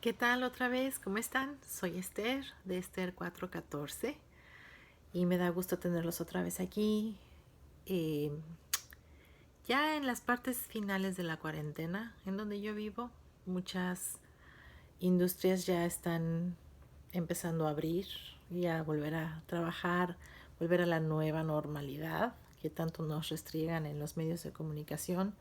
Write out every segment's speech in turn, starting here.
¿Qué tal otra vez? ¿Cómo están? Soy Esther de Esther 414 y me da gusto tenerlos otra vez aquí. eh, ya en las partes finales de la cuarentena, en donde yo vivo, muchas industrias ya están empezando a abrir y a volver a trabajar, volver a la nueva normalidad que tanto nos restriegan en los medios de comunicación.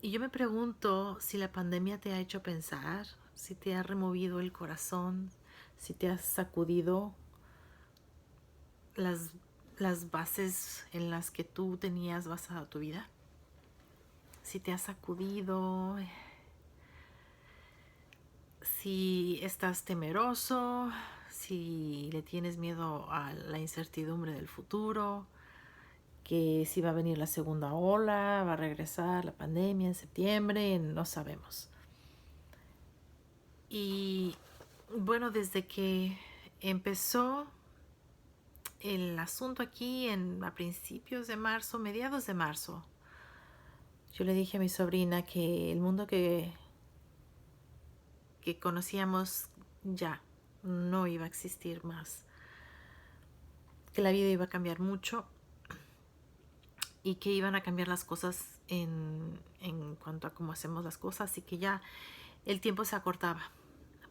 Y yo me pregunto si la pandemia te ha hecho pensar, si te ha removido el corazón, si te has sacudido las, las bases en las que tú tenías basada tu vida, si te has sacudido, si estás temeroso, si le tienes miedo a la incertidumbre del futuro, que si va a venir la segunda ola, va a regresar la pandemia en septiembre, no sabemos. Y bueno, desde que empezó el asunto aquí a principios de marzo, mediados de marzo, yo le dije a mi sobrina que el mundo que conocíamos ya no iba a existir más, que la vida iba a cambiar mucho y que iban a cambiar las cosas en cuanto a cómo hacemos las cosas y que ya el tiempo se acortaba.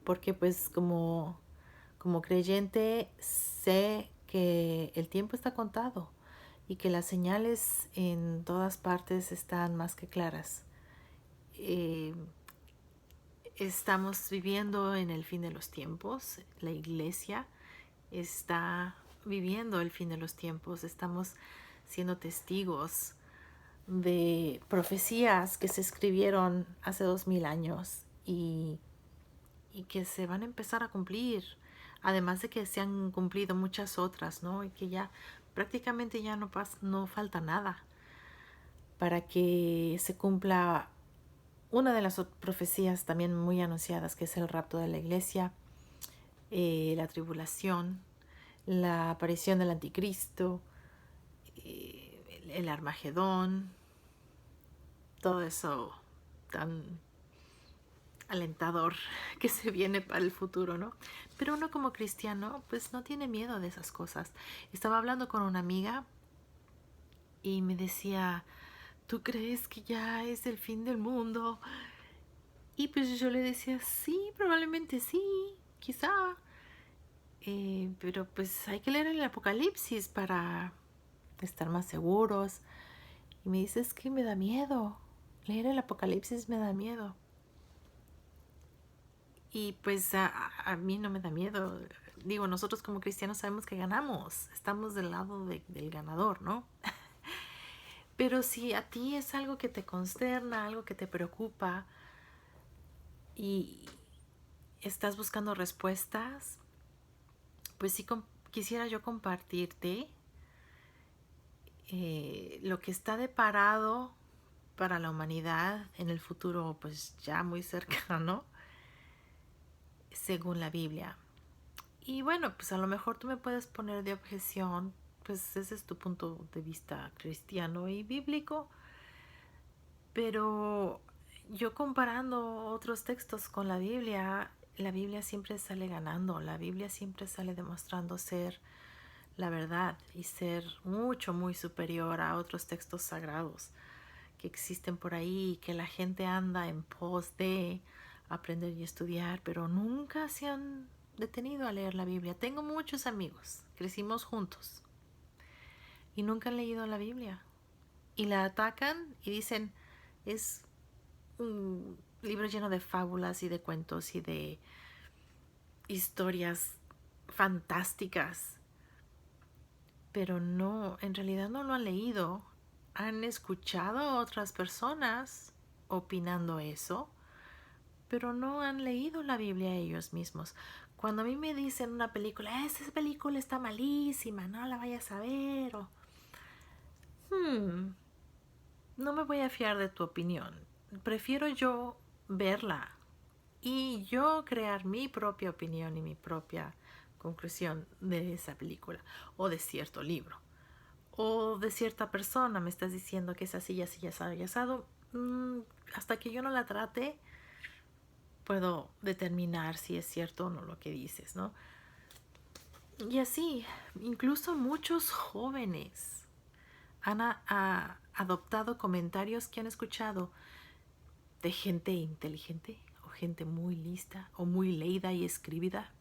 Porque pues como creyente sé que el tiempo está contado y que las señales en todas partes están más que claras. Eh, Estamos viviendo en el fin de los tiempos. La iglesia está viviendo el fin de los tiempos. Estamos siendo testigos de profecías que se escribieron hace 2000 años y que se van a empezar a cumplir. Además de que se han cumplido muchas otras, ¿no? Y que ya prácticamente ya no falta nada para que se cumpla una de las profecías también muy anunciadas, que es el rapto de la iglesia, la tribulación, la aparición del anticristo, el Armagedón, todo eso tan alentador que se viene para el futuro, ¿no? Pero uno como cristiano, pues no tiene miedo de esas cosas. Estaba hablando con una amiga y me decía, ¿tú crees que ya es el fin del mundo? Y pues yo le decía, sí, probablemente sí, quizá. Pero pues hay que leer el Apocalipsis para estar más seguros. Y me dice, es que me da miedo. Leer el Apocalipsis me da miedo. Y pues a mí no me da miedo. Digo, nosotros como cristianos sabemos que ganamos. Estamos del lado del ganador, ¿no? Pero si a ti es algo que te consterna, algo que te preocupa y estás buscando respuestas, pues sí quisiera yo compartirte lo que está deparado para la humanidad en el futuro, pues ya muy cercano, según la Biblia. Y bueno, pues a lo mejor tú me puedes poner de objeción, pues ese es tu punto de vista cristiano y bíblico, pero yo comparando otros textos con la Biblia siempre sale ganando, la Biblia siempre sale demostrando ser la verdad y ser mucho, muy superior a otros textos sagrados que existen por ahí, que la gente anda en pos de aprender y estudiar, pero nunca se han detenido a leer la Biblia. Tengo muchos amigos, crecimos juntos y nunca han leído la Biblia. Y la atacan y dicen, es un libro lleno de fábulas y de cuentos y de historias fantásticas, pero no, en realidad no lo han leído. Han escuchado a otras personas opinando eso, pero no han leído la Biblia ellos mismos. Cuando a mí me dicen una película, esa película está malísima, no la vayas a ver, o no me voy a fiar de tu opinión. Prefiero yo verla y yo crear mi propia opinión y mi propia conclusión de esa película o de cierto libro o de cierta persona. Me estás diciendo que es así, así, asado y asado. Hasta que yo no la trate, puedo determinar si es cierto o no lo que dices, ¿no? Y así, incluso muchos jóvenes han adoptado comentarios que han escuchado de gente inteligente o gente muy lista o muy leída y escribida.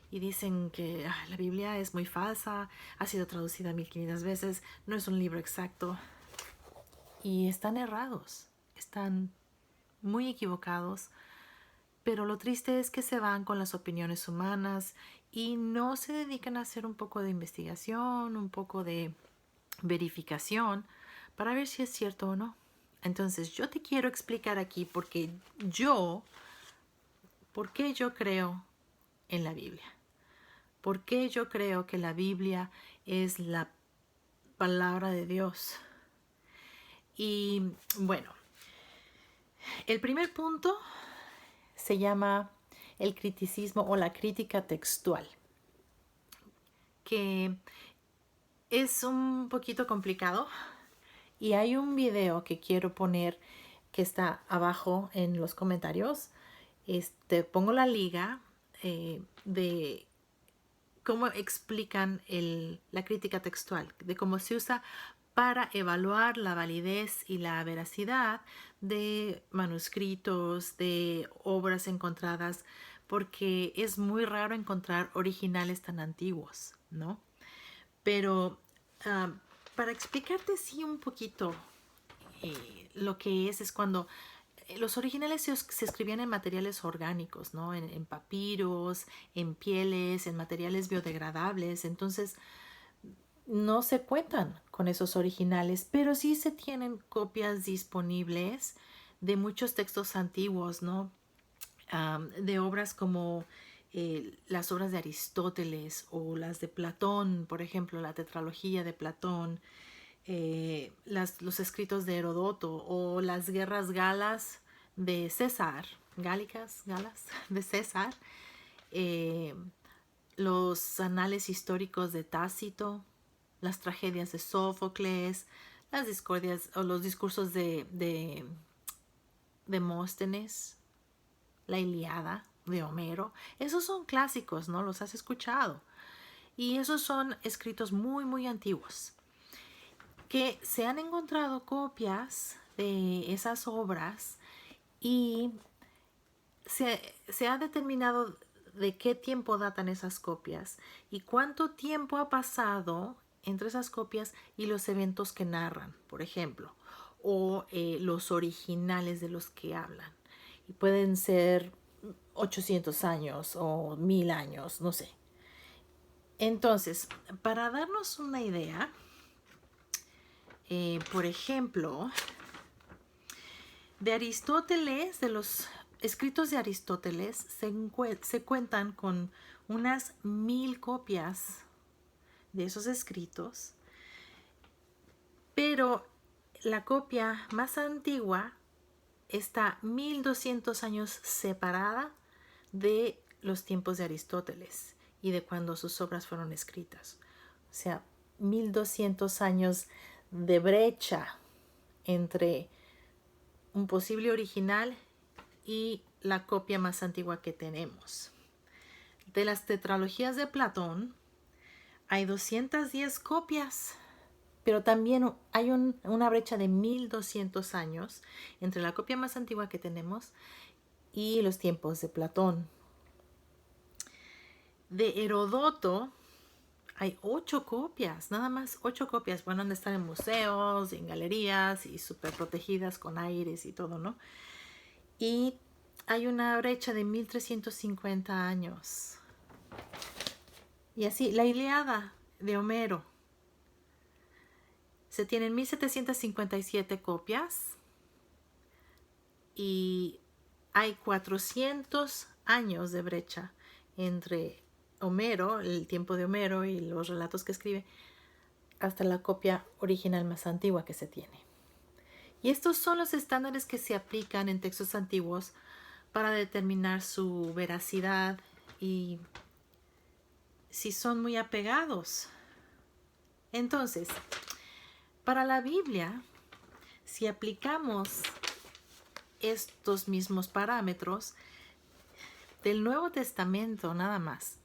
Y dicen que la Biblia es muy falsa, ha sido traducida 1500 veces, no es un libro exacto. Y están errados, están muy equivocados. Pero lo triste es que se van con las opiniones humanas y no se dedican a hacer un poco de investigación, un poco de verificación para ver si es cierto o no. Entonces yo te quiero explicar aquí por qué yo creo en la Biblia. ¿Por qué yo creo que la Biblia es la palabra de Dios? Y bueno, el primer punto se llama el criticismo o la crítica textual, que es un poquito complicado y hay un video que quiero poner que está abajo en los comentarios. Pongo la liga de cómo explican la crítica textual, de cómo se usa para evaluar la validez y la veracidad de manuscritos, de obras encontradas, porque es muy raro encontrar originales tan antiguos, ¿no? Pero para explicarte sí un poquito lo que es cuando los originales se escribían en materiales orgánicos, ¿no? En papiros, en pieles, en materiales biodegradables. Entonces, no se cuentan con esos originales, pero sí se tienen copias disponibles de muchos textos antiguos, ¿no? De obras como las obras de Aristóteles o las de Platón, por ejemplo, la tetralogía de Platón, los escritos de Herodoto o las guerras galas de César, galas de César, eh, los anales históricos de Tácito, las tragedias de Sófocles, las discordias o los discursos de Demóstenes, la Ilíada de Homero. Esos son clásicos, ¿no? Los has escuchado. Y esos son escritos muy, muy antiguos, que se han encontrado copias de esas obras y se ha determinado de qué tiempo datan esas copias y cuánto tiempo ha pasado entre esas copias y los eventos que narran, por ejemplo, o los originales de los que hablan. Y pueden ser 800 años o 1000 años, no sé. Entonces, para darnos una idea, por ejemplo, de Aristóteles, de los escritos de Aristóteles, se cuentan con unas 1000 copias de esos escritos, pero la copia más antigua está 1200 años separada de los tiempos de Aristóteles y de cuando sus obras fueron escritas. O sea, 1200 años de brecha entre un posible original y la copia más antigua que tenemos. De las tetralogías de Platón hay 210 copias, pero también hay una brecha de 1200 años entre la copia más antigua que tenemos y los tiempos de Platón. De Herodoto hay 8 copias, nada más 8 copias. Bueno, han de estar en museos, en galerías y súper protegidas con aires y todo, ¿no? Y hay una brecha de 1350 años. Y así, la Ilíada de Homero. Se tienen 1757 copias y hay 400 años de brecha entre Homero, el tiempo de Homero y los relatos que escribe, hasta la copia original más antigua que se tiene. Y estos son los estándares que se aplican en textos antiguos para determinar su veracidad y si son muy apegados. Entonces, para la Biblia, si aplicamos estos mismos parámetros del Nuevo Testamento nada más.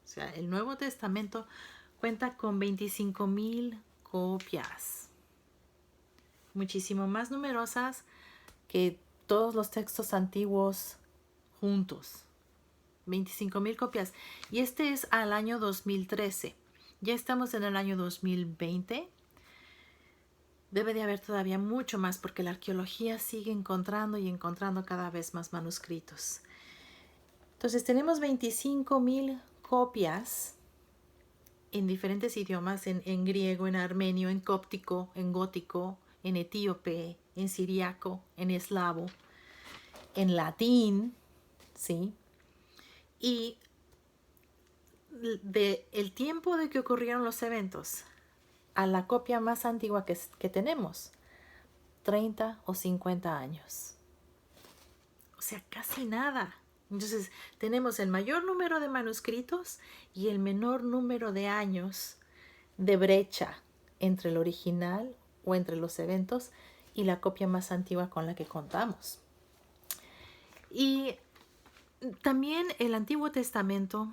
O sea, el Nuevo Testamento cuenta con 25,000 copias, muchísimo más numerosas que todos los textos antiguos juntos. 25,000 copias. Y este es al año 2013. Ya estamos en el año 2020. Debe de haber todavía mucho más porque la arqueología sigue encontrando y encontrando cada vez más manuscritos. Entonces tenemos 25,000 copias en diferentes idiomas, en griego, en armenio, en cóptico, en gótico, en etíope, en siriaco, en eslavo, en latín, ¿sí? Y el tiempo de que ocurrieron los eventos a la copia más antigua que tenemos, 30 o 50 años. O sea, casi nada. Entonces, tenemos el mayor número de manuscritos y el menor número de años de brecha entre el original o entre los eventos y la copia más antigua con la que contamos. Y también el Antiguo Testamento,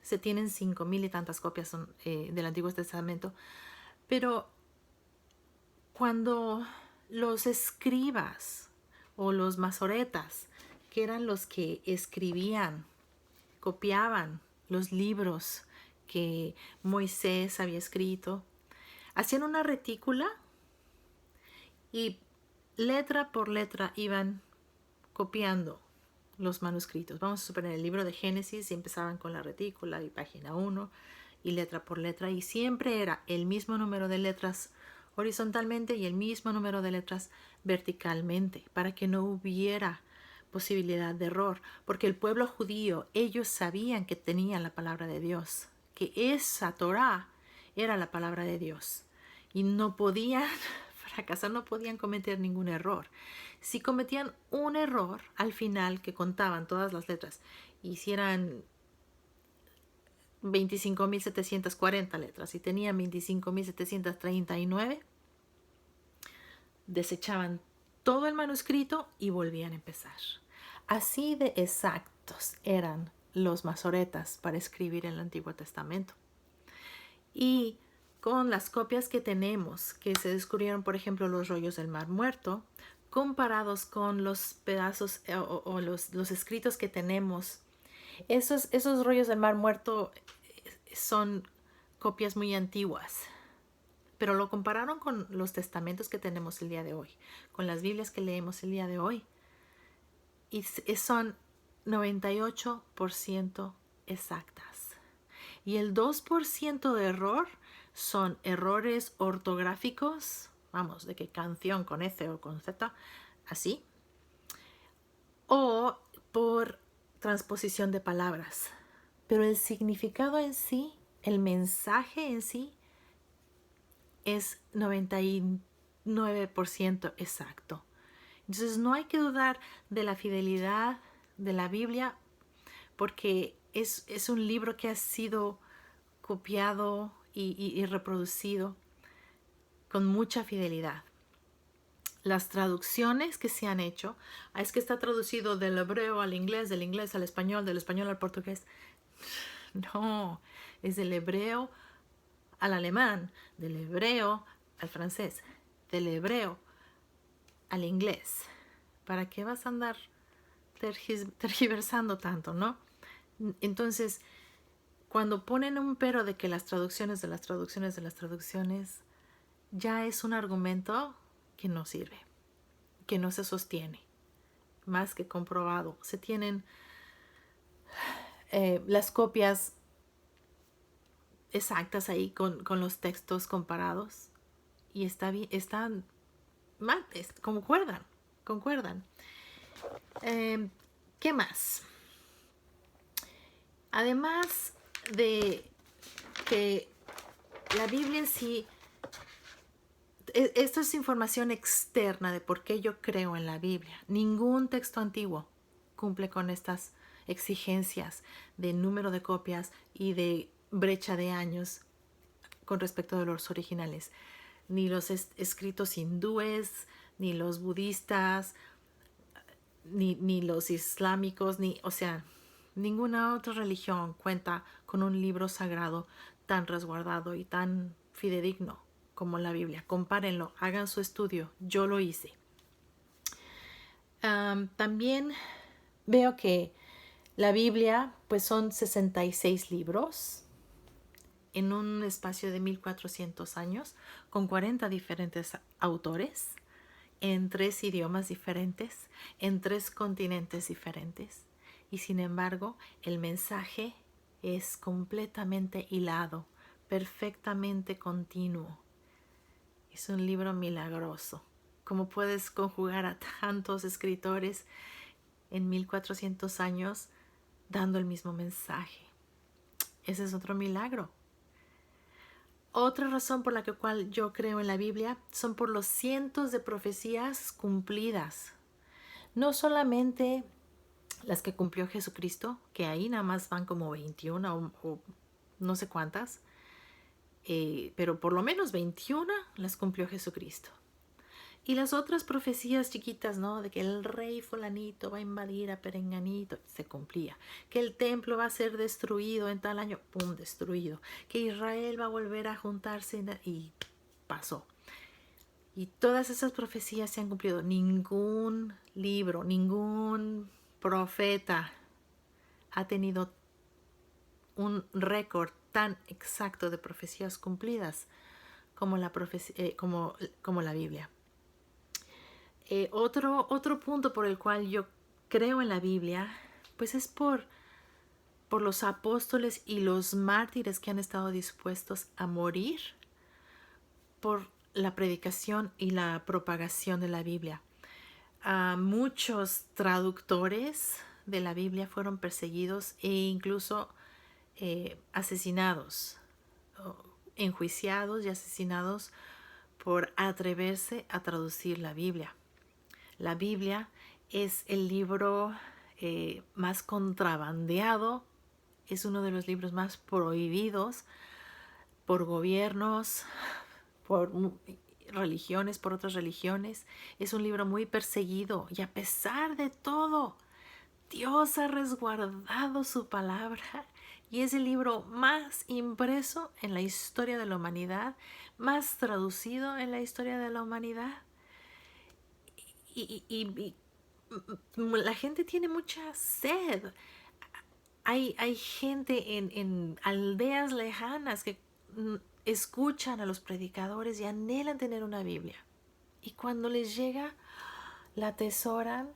se tienen 5,000 y tantas copias del Antiguo Testamento, pero cuando los escribas o los masoretas, que eran los que escribían, copiaban los libros que Moisés había escrito, hacían una retícula y letra por letra iban copiando los manuscritos. Vamos a suponer el libro de Génesis y empezaban con la retícula y página 1 y letra por letra, y siempre era el mismo número de letras horizontalmente y el mismo número de letras verticalmente, para que no hubiera posibilidad de error, porque el pueblo judío, ellos sabían que tenían la palabra de Dios, que esa Torá era la palabra de Dios, y no podían fracasar, no podían cometer ningún error. Si cometían un error al final, que contaban todas las letras, hicieran 25,740 letras y tenían 25,739, desechaban todo el manuscrito y volvían a empezar. Así de exactos eran los masoretas para escribir el Antiguo Testamento. Y con las copias que tenemos, que se descubrieron, por ejemplo, los rollos del Mar Muerto, comparados con los pedazos o los escritos que tenemos, esos rollos del Mar Muerto son copias muy antiguas, pero lo compararon con los testamentos que tenemos el día de hoy, con las Biblias que leemos el día de hoy, y son 98% exactas. Y el 2% de error son errores ortográficos, vamos, de que canción con F o con Z, así, o por transposición de palabras. Pero el significado en sí, el mensaje en sí, es 99% exacto. Entonces no hay que dudar de la fidelidad de la Biblia, porque es un libro que ha sido copiado y reproducido con mucha fidelidad. Las traducciones que se han hecho, es que está traducido del hebreo al inglés, del inglés al español, del español al portugués. No, es del hebreo al alemán, del hebreo al francés, del hebreo al inglés. ¿Para qué vas a andar tergiversando tanto, no? Entonces, cuando ponen un pero de que las traducciones de las traducciones de las traducciones, ya es un argumento que no sirve, que no se sostiene, más que comprobado. Se tienen las copias exactas ahí con los textos comparados y están mal, concuerdan. ¿Qué más? Además de que la Biblia en sí, esto es información externa de por qué yo creo en la Biblia. Ningún texto antiguo cumple con estas exigencias de número de copias y de brecha de años con respecto de los originales. Ni los escritos hindúes, ni los budistas, ni los islámicos, o sea, ninguna otra religión cuenta con un libro sagrado tan resguardado y tan fidedigno como la Biblia. Compárenlo, hagan su estudio. Yo lo hice. También veo que la Biblia, pues son 66 libros en un espacio de 1400 años, con 40 diferentes autores, en 3 idiomas diferentes, en 3 continentes diferentes. Y sin embargo, el mensaje es completamente hilado, perfectamente continuo. Es un libro milagroso. ¿Cómo puedes conjugar a tantos escritores en 1400 años dando el mismo mensaje? Ese es otro milagro. Otra razón por la cual yo creo en la Biblia son por los cientos de profecías cumplidas. No solamente las que cumplió Jesucristo, que ahí nada más van como 21 o no sé cuántas, pero por lo menos 21 las cumplió Jesucristo. Y las otras profecías chiquitas, ¿no? De que el rey fulanito va a invadir a Perenganito, se cumplía. Que el templo va a ser destruido en tal año, ¡pum!, destruido. Que Israel va a volver a juntarse y pasó. Y todas esas profecías se han cumplido. Ningún libro, ningún profeta ha tenido un récord tan exacto de profecías cumplidas como como la Biblia. Otro punto por el cual yo creo en la Biblia, pues es por los apóstoles y los mártires que han estado dispuestos a morir por la predicación y la propagación de la Biblia. Muchos traductores de la Biblia fueron perseguidos e incluso asesinados, enjuiciados y asesinados por atreverse a traducir la Biblia. La Biblia es el libro más contrabandeado, es uno de los libros más prohibidos por gobiernos, por religiones, por otras religiones. Es un libro muy perseguido y a pesar de todo, Dios ha resguardado su palabra y es el libro más impreso en la historia de la humanidad, más traducido en la historia de la humanidad. Y la gente tiene mucha sed. Hay gente en aldeas lejanas que escuchan a los predicadores y anhelan tener una Biblia. Y cuando les llega, la atesoran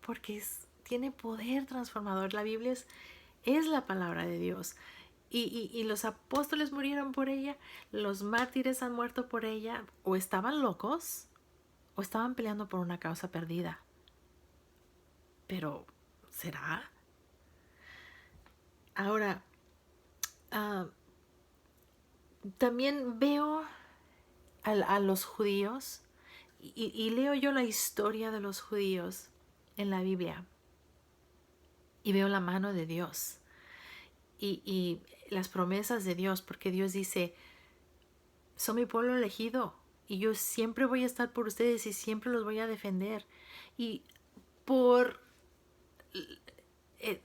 porque tiene poder transformador. La Biblia es la palabra de Dios. Y los apóstoles murieron por ella, los mártires han muerto por ella, o estaban locos, o estaban peleando por una causa perdida. Pero, ¿será? Ahora, también veo a los judíos y leo yo la historia de los judíos en la Biblia y veo la mano de Dios y las promesas de Dios, porque Dios dice, son mi pueblo elegido y yo siempre voy a estar por ustedes y siempre los voy a defender. Y por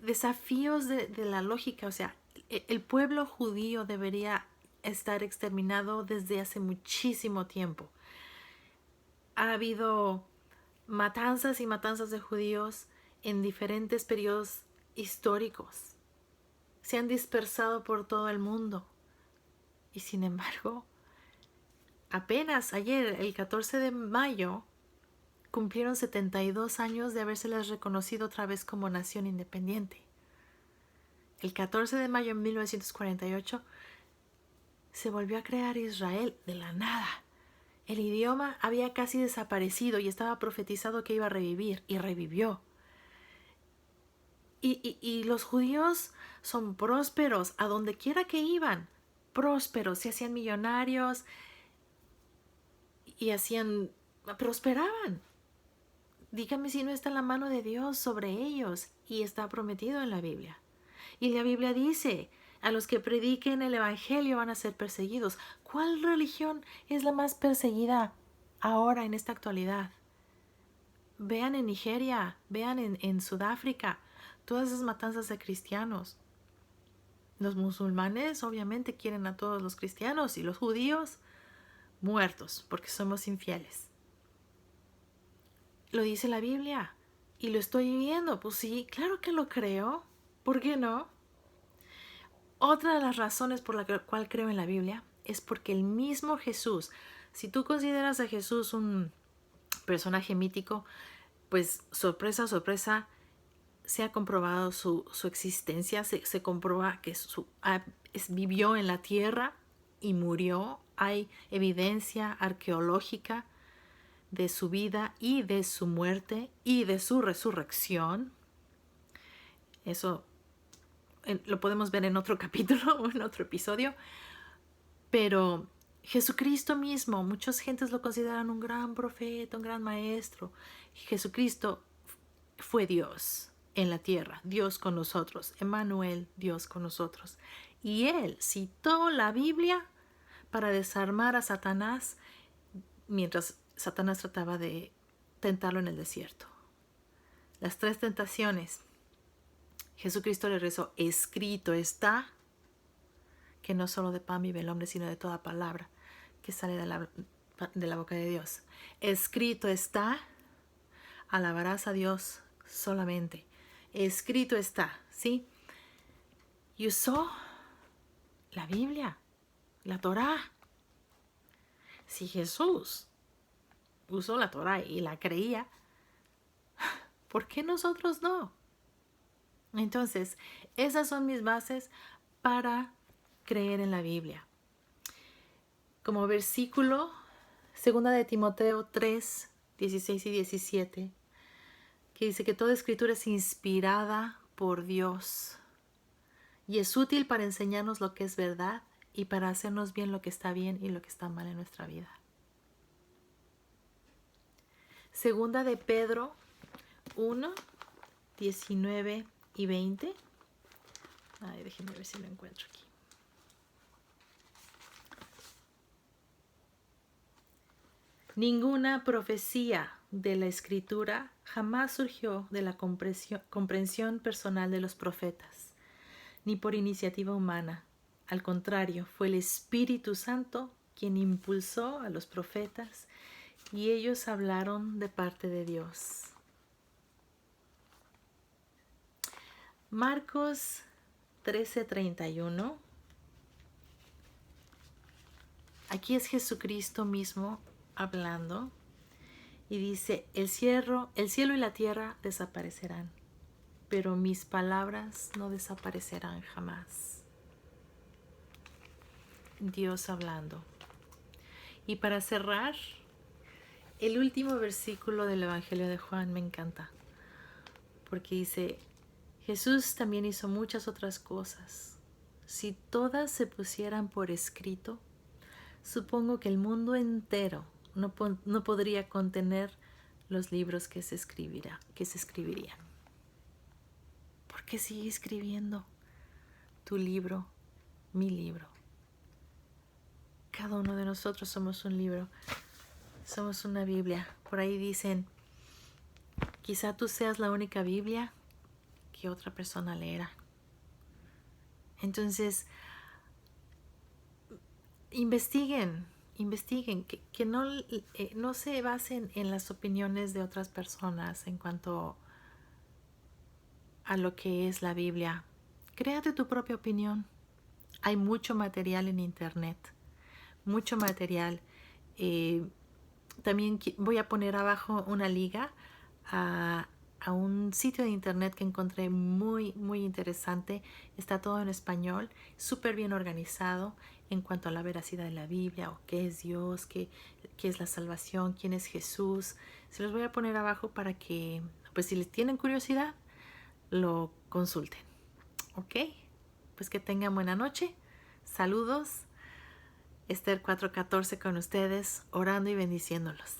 desafíos de la lógica, o sea, el pueblo judío debería estar exterminado desde hace muchísimo tiempo. Ha habido matanzas y matanzas de judíos en diferentes periodos históricos. Se han dispersado por todo el mundo. Y sin embargo, apenas ayer, el 14 de mayo, cumplieron 72 años de habérseles reconocido otra vez como nación independiente. El 14 de mayo de 1948 se volvió a crear Israel de la nada. El idioma había casi desaparecido y estaba profetizado que iba a revivir, y revivió. Y los judíos son prósperos, a donde quiera que iban, prósperos, se hacían millonarios y prosperaban. Dígame si no está la mano de Dios sobre ellos, y está prometido en la Biblia. Y la Biblia dice, a los que prediquen el evangelio van a ser perseguidos. ¿Cuál religión es la más perseguida ahora en esta actualidad? Vean en Nigeria, vean en Sudáfrica, todas esas matanzas de cristianos. Los musulmanes obviamente quieren a todos los cristianos y los judíos muertos porque somos infieles. Lo dice la Biblia y lo estoy viviendo. Pues sí, claro que lo creo. ¿Por qué no? Otra de las razones por la cual creo en la Biblia es porque el mismo Jesús, si tú consideras a Jesús un personaje mítico, pues sorpresa, sorpresa, se ha comprobado su existencia, se comprueba que vivió en la tierra y murió. Hay evidencia arqueológica de su vida y de su muerte y de su resurrección. Eso lo podemos ver en otro capítulo o en otro episodio. Pero Jesucristo mismo, muchas gentes lo consideran un gran profeta, un gran maestro. Jesucristo fue Dios en la tierra, Dios con nosotros, Emmanuel, Dios con nosotros. Y él citó la Biblia para desarmar a Satanás mientras Satanás trataba de tentarlo en el desierto. Las 3 tentaciones. Jesucristo le rezó, escrito está, que no solo de pan vive el hombre, sino de toda palabra que sale de la boca de Dios. Escrito está, alabarás a Dios solamente. Escrito está, ¿sí? Y usó la Biblia, la Torá. Si Jesús usó la Torá y la creía, ¿por qué nosotros no? Entonces, esas son mis bases para creer en la Biblia. Como versículo, 2 de Timoteo 3, 16 y 17, que dice que toda escritura es inspirada por Dios y es útil para enseñarnos lo que es verdad y para hacernos bien lo que está bien y lo que está mal en nuestra vida. 2 de Pedro 1, 19 y 20. Déjenme ver si lo encuentro aquí. Ninguna profecía de la Escritura jamás surgió de la comprensión personal de los profetas, ni por iniciativa humana. Al contrario, fue el Espíritu Santo quien impulsó a los profetas y ellos hablaron de parte de Dios. Marcos 13:31. Aquí es Jesucristo mismo hablando y dice, el cielo y la tierra desaparecerán, pero mis palabras no desaparecerán jamás. Dios hablando. Y para cerrar, el último versículo del Evangelio de Juan me encanta, porque dice, Jesús también hizo muchas otras cosas. Si todas se pusieran por escrito, supongo que el mundo entero no podría contener los libros que se escribirían. ¿Por qué sigue escribiendo tu libro, mi libro? Cada uno de nosotros somos un libro, somos una Biblia. Por ahí dicen, quizá tú seas la única Biblia que otra persona leerá. Entonces, investiguen, que no se basen en las opiniones de otras personas en cuanto a lo que es la Biblia. Créate tu propia opinión. Hay mucho material en internet, mucho material. También voy a poner abajo una liga a un sitio de internet que encontré muy, muy interesante. Está todo en español, súper bien organizado en cuanto a la veracidad de la Biblia, o qué es Dios, qué es la salvación, quién es Jesús. Se los voy a poner abajo para que, pues si les tienen curiosidad, lo consulten. ¿Ok? Pues que tengan buena noche. Saludos. Esther 4:14 con ustedes, orando y bendiciéndolos.